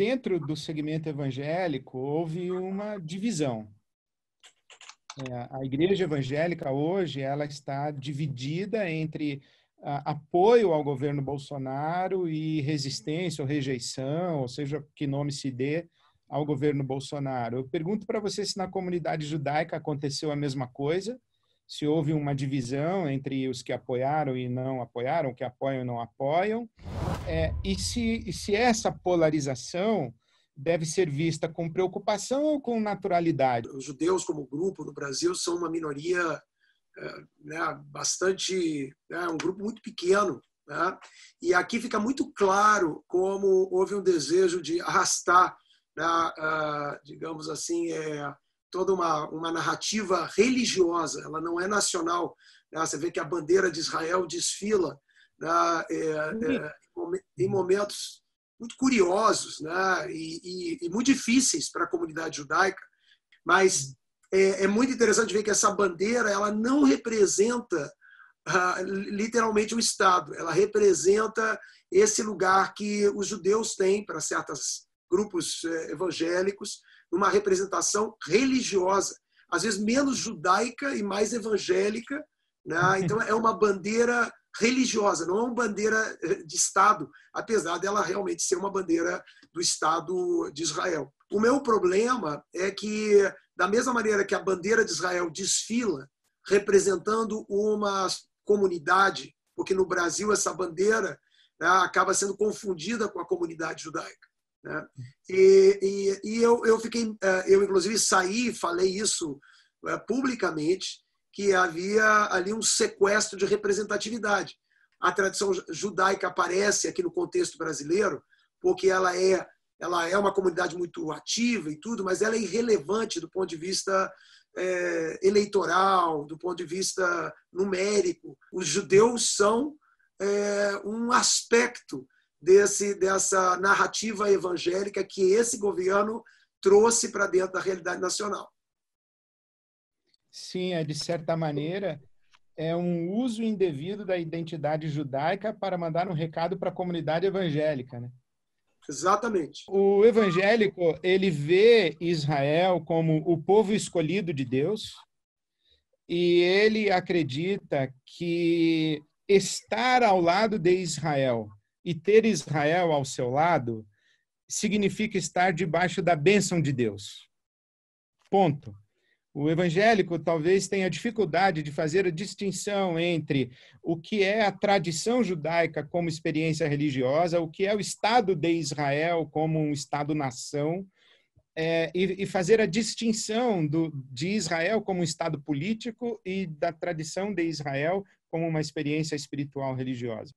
dentro do segmento evangélico, houve uma divisão. A igreja evangélica hoje ela está dividida entre apoio ao governo Bolsonaro e resistência ou rejeição, ou seja, que nome se dê ao governo Bolsonaro. Eu pergunto para você se na comunidade judaica aconteceu a mesma coisa, se houve uma divisão entre os que apoiaram e não apoiaram, que apoiam e não apoiam, e se essa polarização deve ser vista com preocupação ou com naturalidade? Os judeus, como grupo no Brasil, são uma minoria bastante, um grupo muito pequeno, né? E aqui fica muito claro como houve um desejo de arrastar, digamos assim, toda uma narrativa religiosa. Ela não é nacional, né? Você vê que a bandeira de Israel desfila, né? Em momentos muito curiosos, né? E muito difíceis para a comunidade judaica, mas é muito interessante ver que essa bandeira ela não representa literalmente o Estado, ela representa esse lugar que os judeus têm para certos grupos evangélicos, uma representação religiosa, às vezes menos judaica e mais evangélica, né? Então é uma bandeira religiosa, não é uma bandeira de Estado, apesar dela realmente ser uma bandeira do Estado de Israel. O meu problema é que, da mesma maneira que a bandeira de Israel desfila representando uma comunidade, porque no Brasil essa bandeira, né, acaba sendo confundida com a comunidade judaica, né? Eu inclusive saí e falei isso publicamente, que havia ali um sequestro de representatividade. A tradição judaica aparece aqui no contexto brasileiro porque ela é uma comunidade muito ativa e tudo, mas ela é irrelevante do ponto de vista eleitoral, do ponto de vista numérico. Os judeus são um aspecto dessa narrativa evangélica que esse governo trouxe para dentro da realidade nacional. Sim, de certa maneira, é um uso indevido da identidade judaica para mandar um recado para a comunidade evangélica, né? Exatamente. O evangélico, ele vê Israel como o povo escolhido de Deus e ele acredita que estar ao lado de Israel e ter Israel ao seu lado significa estar debaixo da bênção de Deus. Ponto. O evangélico talvez tenha dificuldade de fazer a distinção entre o que é a tradição judaica como experiência religiosa, o que é o Estado de Israel como um Estado-nação, e fazer a distinção de Israel como um Estado político e da tradição de Israel como uma experiência espiritual religiosa.